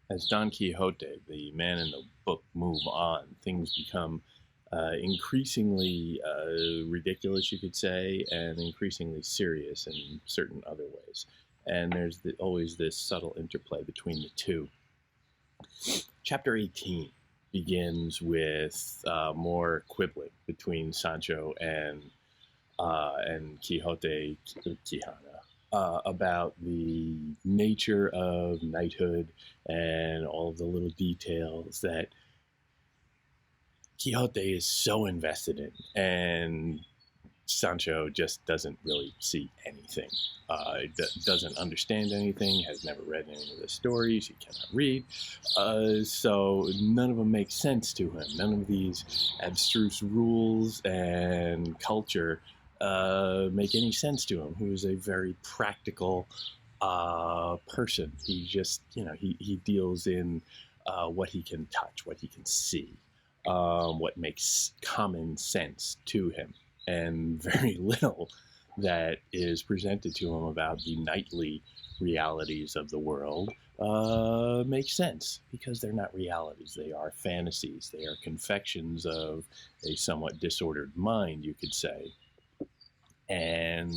As Don Quixote, the man in the book, move on, things become increasingly ridiculous, you could say, and increasingly serious in certain other ways. And there's always this subtle interplay between the two. Chapter 18 begins with more quibbling between Sancho and Quixote Quijana about the nature of knighthood and all of the little details that Quixote is so invested in, and Sancho just doesn't really see anything. Doesn't understand anything, has never read any of the stories, he cannot read. So none of them make sense to him. None of these abstruse rules and culture make any sense to him, who is a very practical person. He just, he deals in what he can touch, what he can see, what makes common sense to him, and very little that is presented to him about the knightly realities of the world makes sense, because they're not realities. They are fantasies. They are confections of a somewhat disordered mind, you could say. And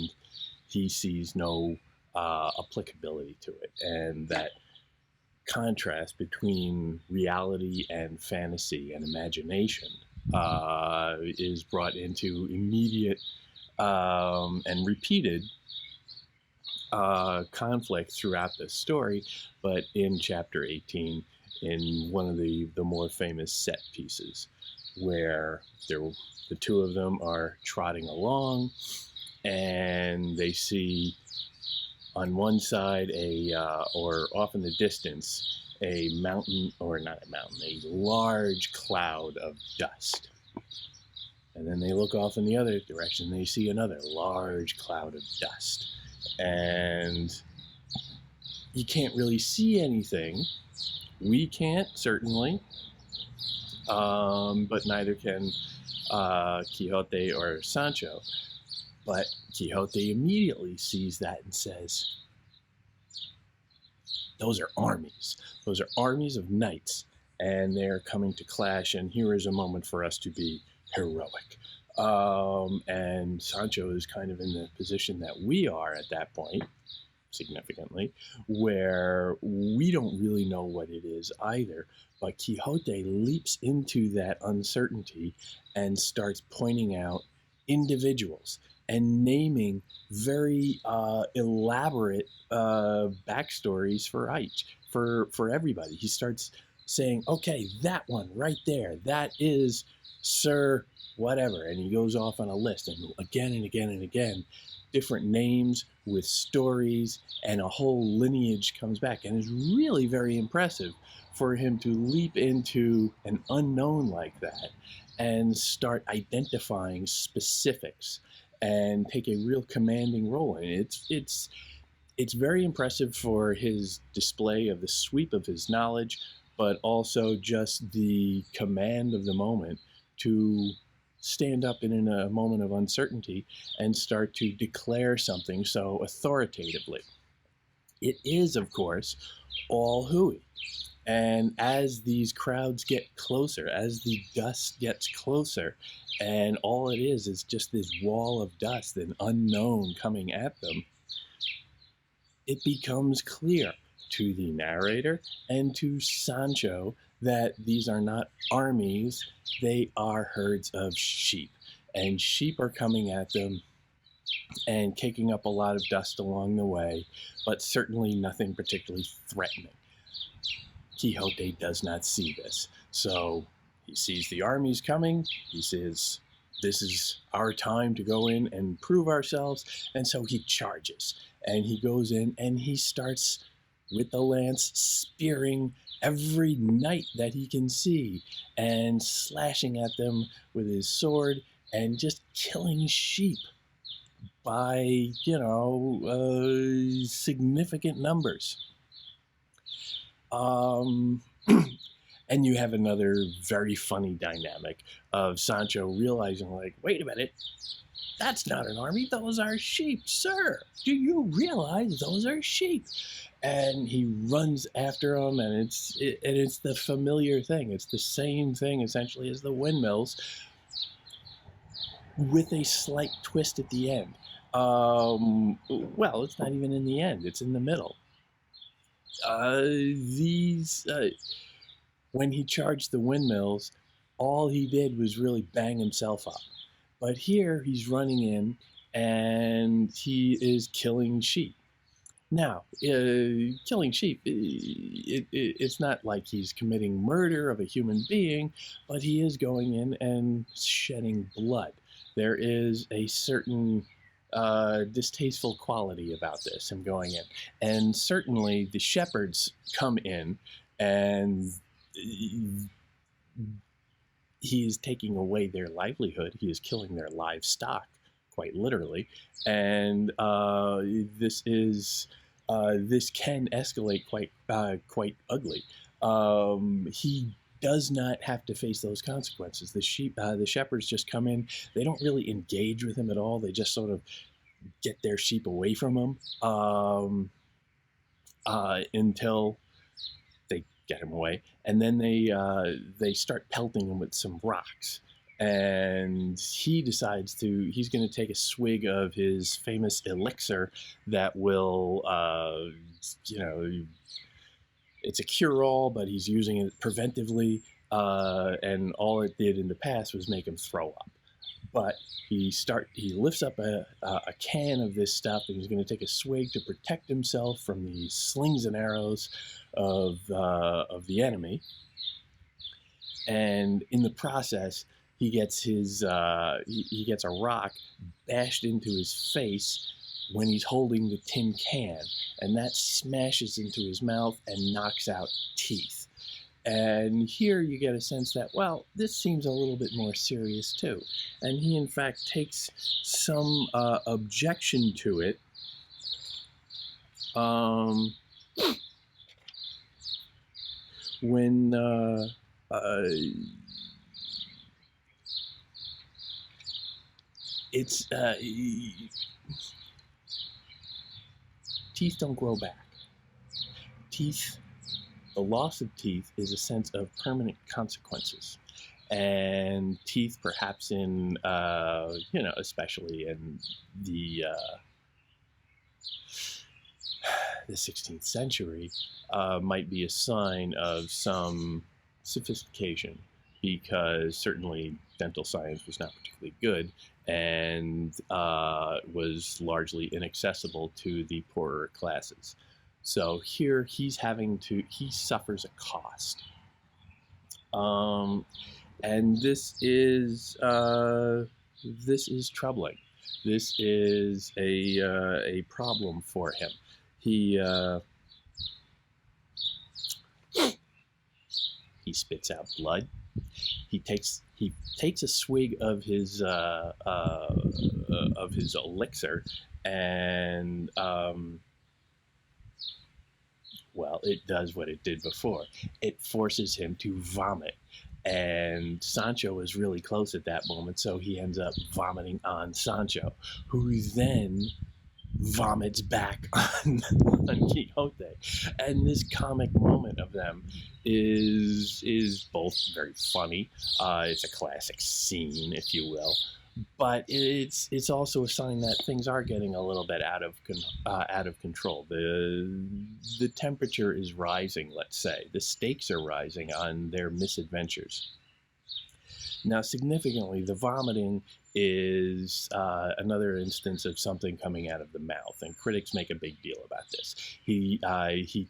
he sees no applicability to it. And that contrast between reality and fantasy and imagination is brought into immediate and repeated conflict throughout the story, but in chapter 18, in one of the more famous set pieces, where the two of them are trotting along, and they see on one side or off in the distance, a mountain, or not a mountain, a large cloud of dust. And then they look off in the other direction, they see another large cloud of dust. And you can't really see anything. We can't, certainly, but neither can Quixote or Sancho. But Quixote immediately sees that and says, those are armies. Those are armies of knights, and they're coming to clash, and here is a moment for us to be heroic. And Sancho is kind of in the position that we are at that point, significantly, where we don't really know what it is either. But Quixote leaps into that uncertainty and starts pointing out individuals and naming very elaborate backstories for everybody. He starts saying, okay, that one right there, that is Sir whatever, and he goes off on a list, and again and again and again, different names with stories, and a whole lineage comes back, and it's really very impressive for him to leap into an unknown like that and start identifying specifics and take a real commanding role. And it's very impressive for his display of the sweep of his knowledge, but also just the command of the moment to stand up in a moment of uncertainty and start to declare something so authoritatively. It is, of course, all hooey. And as these crowds get closer, as the dust gets closer, and all it is just this wall of dust, an unknown coming at them, it becomes clear to the narrator and to Sancho that these are not armies, they are herds of sheep. And sheep are coming at them and kicking up a lot of dust along the way, but certainly nothing particularly threatening. Quixote does not see this. So he sees the armies coming, he says, this is our time to go in and prove ourselves, and so he charges. And he goes in and he starts with the lance spearing every knight that he can see and slashing at them with his sword and just killing sheep by, significant numbers. And you have another very funny dynamic of Sancho realizing, like, wait a minute, That's not an army. Those are sheep, sir. Do you realize those are sheep? And he runs after them, and it's the familiar thing. It's the same thing essentially as the windmills, with a slight twist at the end. Well, it's not even in the end; it's in the middle. When he charged the windmills, all he did was really bang himself up. But here he's running in and he is killing sheep. Now, killing sheep, it's not like he's committing murder of a human being, but he is going in and shedding blood. There is a certain distasteful quality about this, him going in. And certainly the shepherds come in and he is taking away their livelihood. He is killing their livestock, quite literally. And this can escalate quite ugly. He does not have to face those consequences. The shepherds just come in. They don't really engage with him at all. They just sort of get their sheep away from him until they get him away, and then they start pelting him with some rocks. And he decides he's going to take a swig of his famous elixir that will, it's a cure-all, but he's using it preventively, and all it did in the past was make him throw up. But he lifts up a can of this stuff, and he's going to take a swig to protect himself from the slings and arrows of the enemy. And in the process, he gets he gets a rock bashed into his face when he's holding the tin can, and that smashes into his mouth and knocks out teeth. And here you get a sense that, well, this seems a little bit more serious too. And he, in fact, takes some objection to it. When teeth don't grow back. The loss of teeth is a sense of permanent consequences. And teeth, perhaps in, especially in the 16th century, might be a sign of some sophistication, because certainly dental science was not particularly good and was largely inaccessible to the poorer classes. So here he suffers a cost. And this is troubling. This is a problem for him. He spits out blood. He takes a swig of his elixir, and well, it does what it did before. It forces him to vomit. And Sancho is really close at that moment, so he ends up vomiting on Sancho, who then vomits back on Quixote. And this comic moment of them is both very funny. It's a classic scene, if you will. But it's also a sign that things are getting a little bit out of control. The temperature is rising, let's say. The stakes are rising on their misadventures. Now, significantly, the vomiting is another instance of something coming out of the mouth, and critics make a big deal about this. He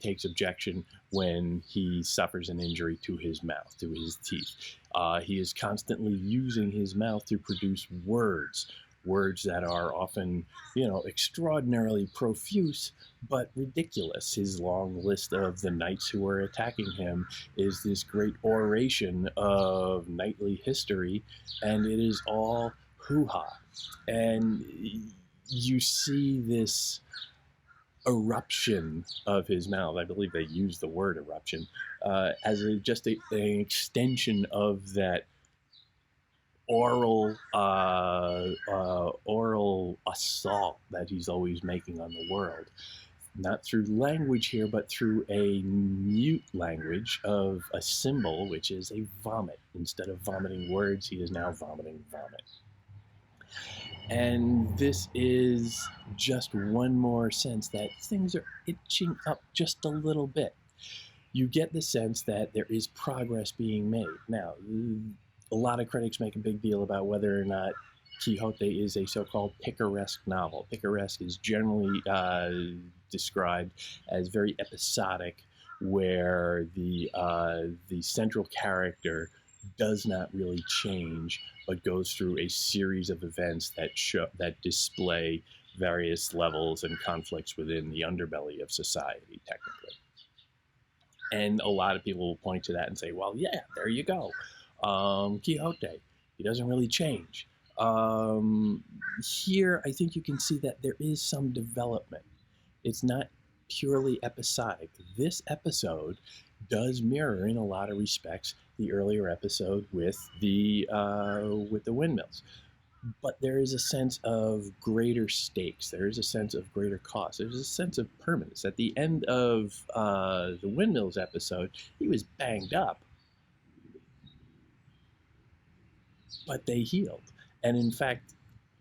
takes objection when he suffers an injury to his mouth, to his teeth. He is constantly using his mouth to produce words that are often, extraordinarily profuse, but ridiculous. His long list of the knights who are attacking him is this great oration of knightly history, and it is all hoo-ha. And you see this eruption of his mouth. I believe they use the word eruption as just an extension of that oral assault that he's always making on the world. Not through language here, but through a mute language of a symbol, which is a vomit. Instead of vomiting words, he is now vomiting vomit. And this is just one more sense that things are itching up just a little bit. You get the sense that there is progress being made. Now, a lot of critics make a big deal about whether or not Quixote is a so-called picaresque novel. Picaresque is generally described as very episodic, where the central character does not really change, but goes through a series of events that display various levels and conflicts within the underbelly of society, technically. And a lot of people will point to that and say, well, yeah, there you go. Quixote, he doesn't really change. Here, I think you can see that there is some development. It's not purely episodic. This episode does mirror, in a lot of respects, the earlier episode with the windmills. But there is a sense of greater stakes. There is a sense of greater cost. There's a sense of permanence. At the end of the windmills episode, he was banged up, but they healed. And in fact,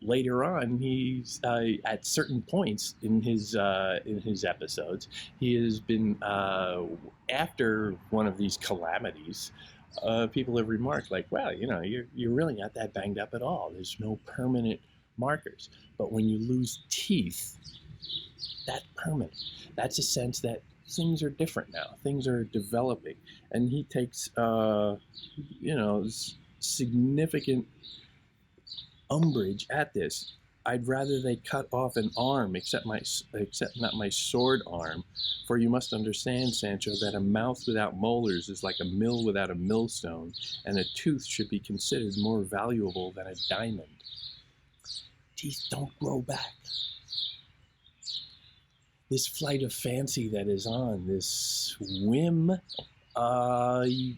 later on, he's at certain points in his episodes, he has been after one of these calamities. People have remarked, like, well, you're really not that banged up at all. There's no permanent markers. But when you lose teeth, that's permanent. That's a sense that things are different now. Things are developing. And he takes, significant umbrage at this. I'd rather they cut off an arm, except not my sword arm, for you must understand, Sancho, that a mouth without molars is like a mill without a millstone, and a tooth should be considered more valuable than a diamond. Teeth don't grow back. This flight of fancy that is on, this whim,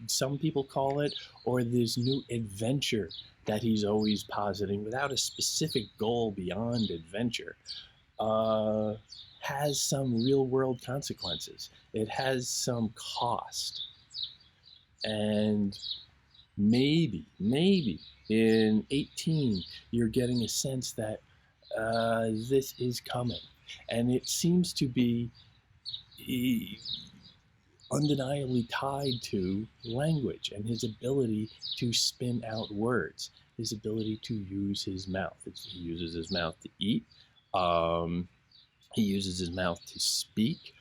some people call it, or this new adventure that he's always positing without a specific goal beyond adventure, has some real world consequences. It has some cost. And maybe in 18, you're getting a sense that this is coming. And it seems to be undeniably tied to language and his ability to spin out words, his ability to use his mouth. He uses his mouth to eat. He uses his mouth to speak.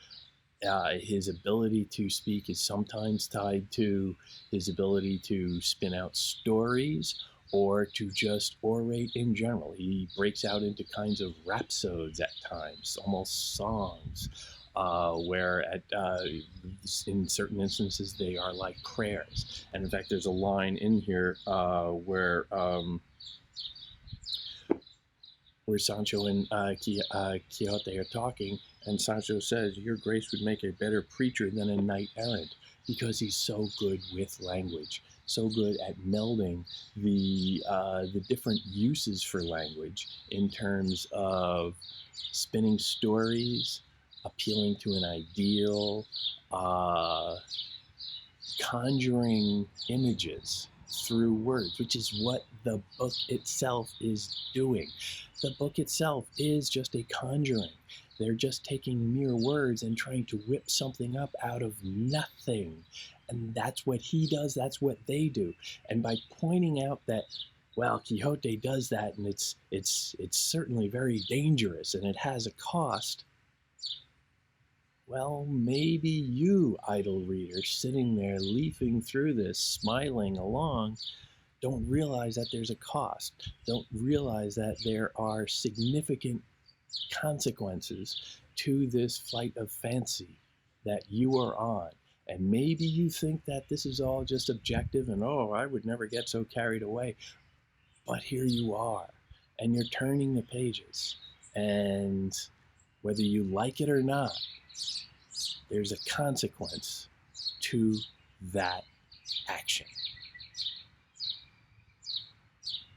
His ability to speak is sometimes tied to his ability to spin out stories or to just orate in general. He breaks out into kinds of rhapsodes at times, almost songs. Where in certain instances they are like prayers. And in fact, there's a line in here where Sancho and Quixote are talking, and Sancho says, "Your grace would make a better preacher than a knight errant," because he's so good with language, so good at melding the different uses for language in terms of spinning stories, appealing to an ideal, conjuring images through words, which is what the book itself is doing. The book itself is just a conjuring. They're just taking mere words and trying to whip something up out of nothing. And that's what he does, that's what they do. And by pointing out that, well, Quixote does that, and it's certainly very dangerous and it has a cost, well, maybe you, idle reader, sitting there leafing through this, smiling along, don't realize that there's a cost. Don't realize that there are significant consequences to this flight of fancy that you are on. And maybe you think that this is all just objective and, oh, I would never get so carried away. But here you are, and you're turning the pages. And whether you like it or not, there's a consequence to that action.